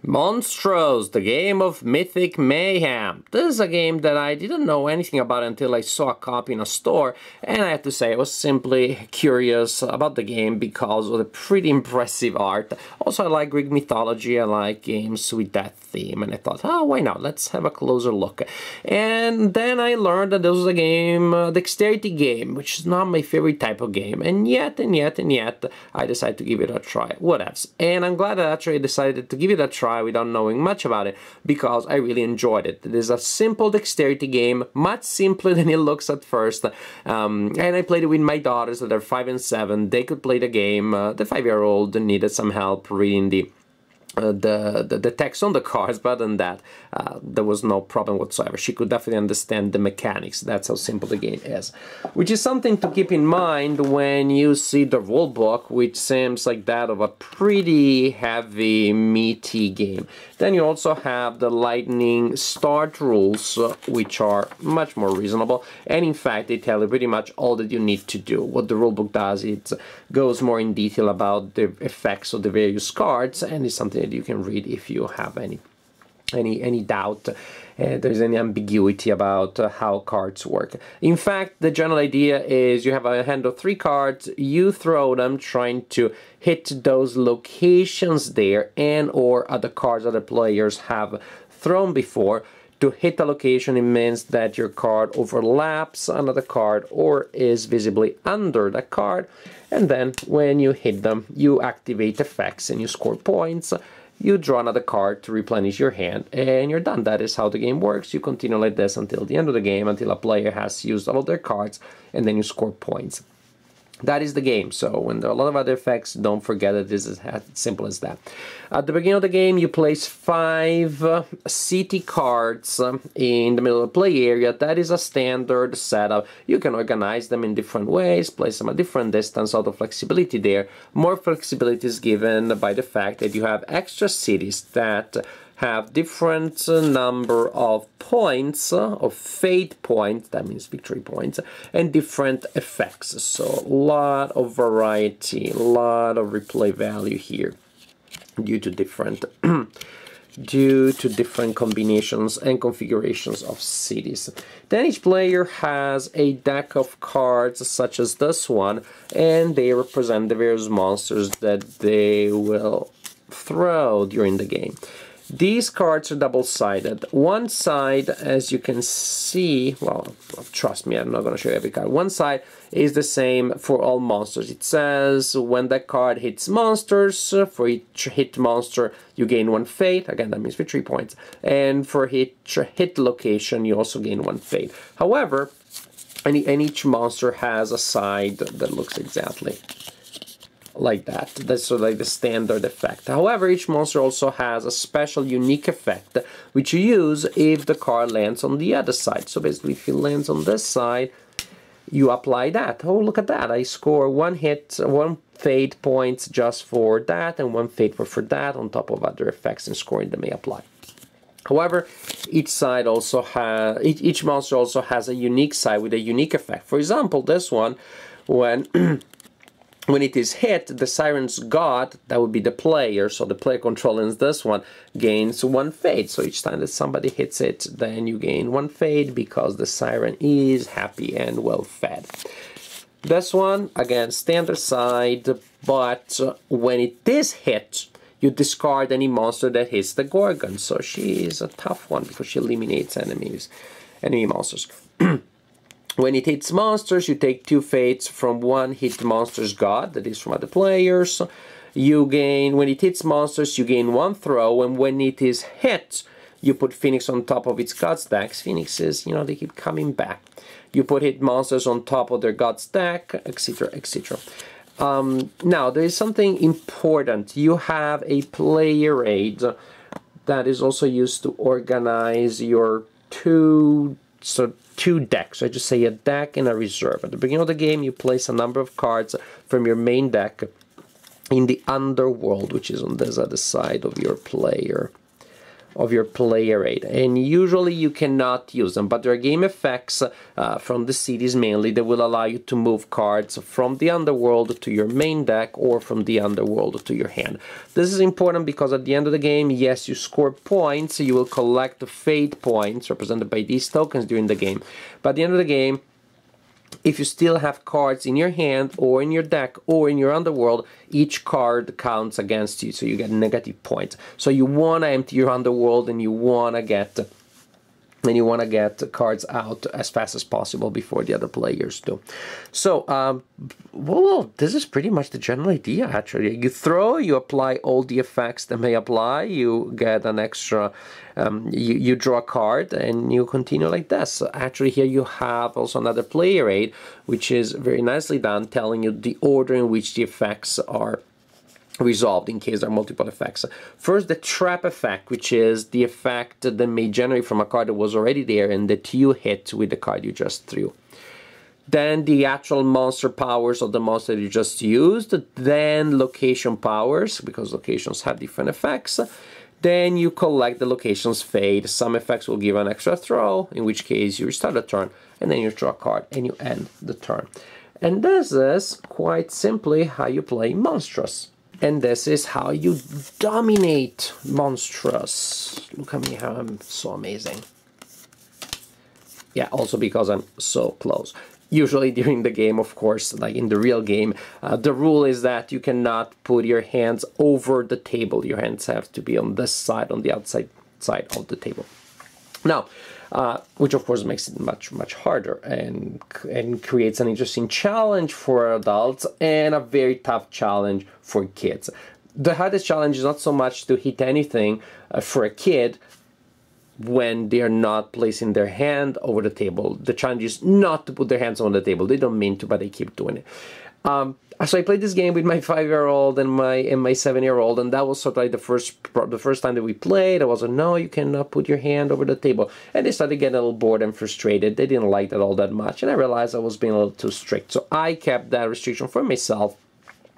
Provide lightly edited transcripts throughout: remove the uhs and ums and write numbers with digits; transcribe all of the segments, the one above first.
Monstrous, the game of mythic mayhem. This is a game that I didn't know anything about until I saw a copy in a store, and I have to say I was simply curious about the game because of the pretty impressive art. Also, I like Greek mythology, I like games with that theme, and I thought, oh, why not? Let's have a closer look. And then I learned that this was a game, a dexterity game, which is not my favorite type of game, and yet, I decided to give it a try. Whatevs. And I'm glad I actually decided to give it a try without knowing much about it, because I really enjoyed it. It is a simple dexterity game, much simpler than it looks at first, and I played it with my daughters that are 5 and 7. They could play the game. The 5-year-old needed some help reading the text on the cards, but other than that, there was no problem whatsoever. She could definitely understand the mechanics. That's how simple the game is. Which is something to keep in mind when you see the rule book, which seems like that of a pretty heavy, meaty game. Then you also have the lightning start rules, which are much more reasonable, and in fact they tell you pretty much all that you need to do. What the rulebook does, it goes more in detail about the effects of the various cards, and it's something that you can read if you have any doubt, there's any ambiguity about how cards work. In fact, the general idea is you have a hand of 3 cards, you throw them trying to hit those locations there and or other cards other players have thrown before. To hit a location, it means that your card overlaps another card or is visibly under the card, and then when you hit them, you activate effects and you score points. You draw another card to replenish your hand, and you're done. That is how the game works. You continue like this until the end of the game, until a player has used all of their cards, and then you score points. That is the game. So when there are a lot of other effects, don't forget that this is as simple as that. At the beginning of the game, you place 5 city cards in the middle of the play area. That is a standard setup. You can organize them in different ways, place them at different distance, all the flexibility there. More flexibility is given by the fact that you have extra cities that have different number of points, of fate points, that means victory points, and different effects. So a lot of variety, a lot of replay value here due to different combinations and configurations of cities. Then each player has a deck of cards such as this one, and they represent the various monsters that they will throw during the game. These cards are double-sided. One side, as you can see, well, trust me, I'm not going to show you every card. One side is the same for all monsters. It says when that card hits monsters, for each hit monster, you gain 1 fate. Again, that means victory points. And for each hit location, you also gain 1 fate. However, and each monster has a side that looks exactly like that. That's sort of like the standard effect. However, each monster also has a special unique effect which you use if the card lands on the other side. So basically, if it lands on this side, you apply that. Oh, look at that. I score 1 hit, 1 fate points just for that, and 1 fate for that, on top of other effects and scoring that may apply. However, each monster also has a unique side with a unique effect. For example, this one, when it is hit, the Siren's God, that would be the player, so the player controlling this one, gains 1 fate. So each time that somebody hits it, then you gain 1 fate because the Siren is happy and well fed. This one, again, standard side, but when it is hit, you discard any monster that hits the Gorgon. So she is a tough one because she eliminates enemy monsters. When it hits monsters, you take 2 fates from 1 hit monster's god, that is from other players. When it hits monsters, you gain 1 throw, and when it is hit, you put Phoenix on top of its god stacks. Phoenixes, you know, they keep coming back. You put hit monsters on top of their god stack, etc., etc. Now, there is something important. You have a player aid that is also used to organize your 2 decks. I just say a deck and a reserve. At the beginning of the game, you place a number of cards from your main deck in the underworld, which is on this other side of your player. of your player aid, and usually you cannot use them, but there are game effects from the cities mainly that will allow you to move cards from the underworld to your main deck or from the underworld to your hand. This is important because at the end of the game, yes, you score points, you will collect the fate points represented by these tokens during the game, but at the end of the game, if you still have cards in your hand or in your deck or in your underworld, each card counts against you, so you get negative points. So you want to empty your underworld and you want to get cards out as fast as possible before the other players do. So, well, this is pretty much the general idea, actually. You throw, you apply all the effects that may apply, you get an extra, you draw a card, and you continue like this. So actually, here you have also another player aid, which is very nicely done, telling you the order in which the effects are resolved in case there are multiple effects. First, the trap effect, which is the effect that may generate from a card that was already there and that you hit with the card you just threw. Then the actual monster powers of the monster that you just used. Then location powers, because locations have different effects. Then you collect the location's fate. Some effects will give an extra throw, in which case you restart the turn, and then you draw a card and you end the turn. And this is quite simply how you play Monstrous. And this is how you dominate Monstrous. Look at me, how I'm so amazing. Yeah, also because I'm so close. Usually during the game, of course, like in the real game, the rule is that you cannot put your hands over the table. Your hands have to be on this side, on the outside side of the table. Now, which of course makes it much harder and creates an interesting challenge for adults and a very tough challenge for kids. The hardest challenge is not so much to hit anything for a kid when they are not placing their hand over the table. The challenge is not to put their hands on the table. They don't mean to, but they keep doing it. So I played this game with my 5-year-old and my 7-year-old, and that was sort of like the first time that we played. I was like, no, you cannot put your hand over the table. And they started getting a little bored and frustrated. They didn't like that all that much, and I realized I was being a little too strict. So I kept that restriction for myself,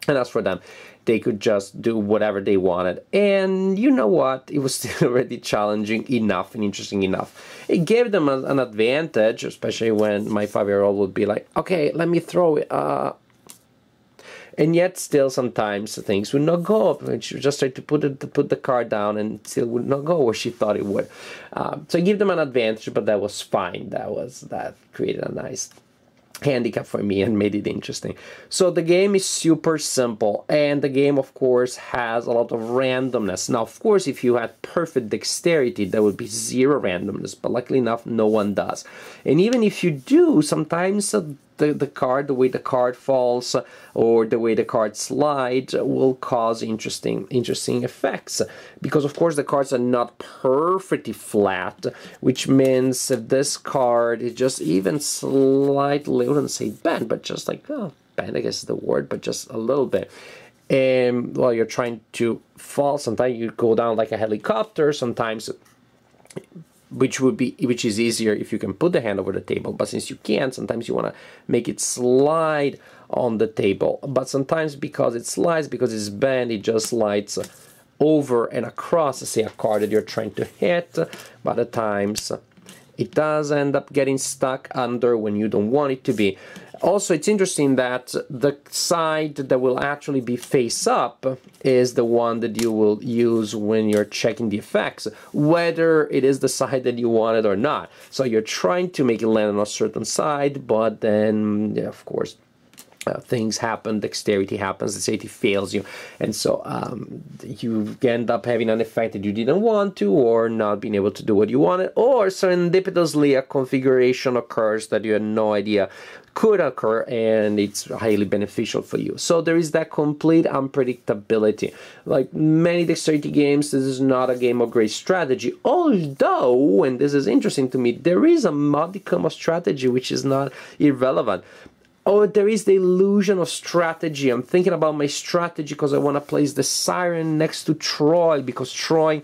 and as for them, they could just do whatever they wanted. And you know what? It was still already challenging enough and interesting enough. It gave them an advantage, especially when my 5-year-old would be like, okay, let me throw it. And yet still sometimes things would not go up. And she would just try to put the card down and still would not go where she thought it would. So I give them an advantage, but that was fine. That created a nice handicap for me and made it interesting. So the game is super simple, and the game of course has a lot of randomness. Now of course if you had perfect dexterity there would be zero randomness, but luckily enough no one does. And even if you do, sometimes the way the card falls or the way the card slides will cause interesting effects, because of course the cards are not perfectly flat, which means if this card is just even slightly, I wouldn't say bent, but just like, oh, bent I guess is the word, but just a little bit. And while you're trying to fall, sometimes you go down like a helicopter, sometimes, which is easier if you can put the hand over the table, but since you can't, sometimes you want to make it slide on the table. But sometimes because it slides, because it's bent, it just slides over and across, say, a card that you're trying to hit. But at times it does end up getting stuck under when you don't want it to be. Also, it's interesting that the side that will actually be face up is the one that you will use when you're checking the effects, whether it is the side that you wanted or not. So you're trying to make it land on a certain side, but then, yeah, of course, things happen, dexterity happens, dexterity fails you, and so you end up having an effect that you didn't want to, or not being able to do what you wanted, or serendipitously a configuration occurs that you had no idea could occur, and it's highly beneficial for you. So there is that complete unpredictability. Like many dexterity games, this is not a game of great strategy, although, and this is interesting to me, there is a modicum of strategy which is not irrelevant. Oh, there is the illusion of strategy. I'm thinking about my strategy because I want to place the siren next to Troy, because Troy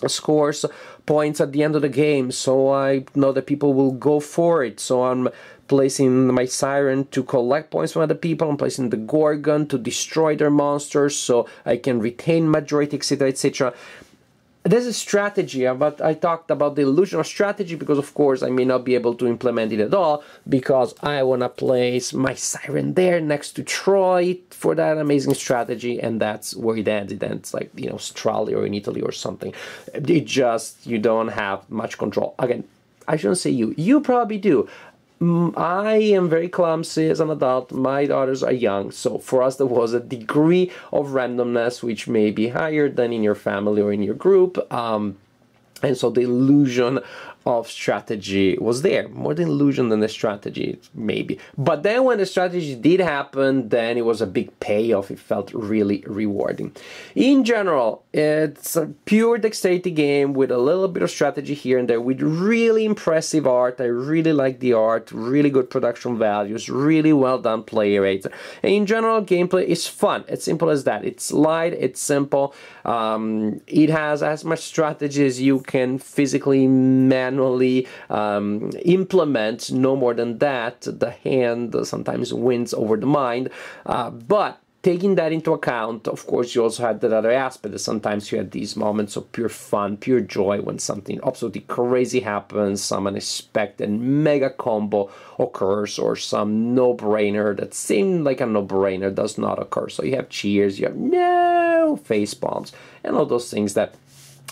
scores points at the end of the game, so I know that people will go for it. So I'm placing my siren to collect points from other people. I'm placing the Gorgon to destroy their monsters so I can retain majority, etc., etc. There's a strategy, but I talked about the illusion of strategy because, of course, I may not be able to implement it at all because I want to place my Siren there next to Troy for that amazing strategy, and that's where it ends. It ends like, you know, Australia or in Italy or something. It just, you don't have much control. Again, I shouldn't say you probably do. I am very clumsy as an adult. My daughters are young, so for us there was a degree of randomness which may be higher than in your family or in your group. And so the illusion of strategy was there. More the illusion than the strategy, maybe. But then when the strategy did happen, then it was a big payoff. It felt really rewarding. In general, it's a pure dexterity game with a little bit of strategy here and there with really impressive art. I really like the art, really good production values, really well done play rates. And in general, gameplay is fun. It's simple as that. It's light, it's simple. It has as much strategy as you can physically manually implement, no more than that. The hand sometimes wins over the mind, but taking that into account, of course, you also had that other aspect that sometimes you had these moments of pure fun, pure joy when something absolutely crazy happens, some unexpected mega combo occurs, or some no-brainer that seemed like a no-brainer does not occur. So you have cheers, you have no face bombs, and all those things that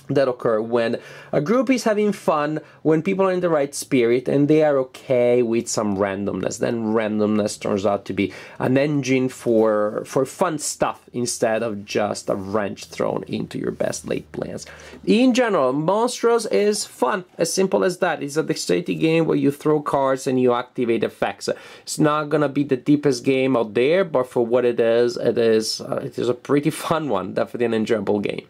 occur when a group is having fun, when people are in the right spirit and they are okay with some randomness. Then randomness turns out to be an engine for fun stuff instead of just a wrench thrown into your best laid plans. In general, Monstrous is fun, as simple as that. It's a dexterity game where you throw cards and you activate effects. It's not gonna be the deepest game out there, but for what it is a pretty fun one, definitely an enjoyable game.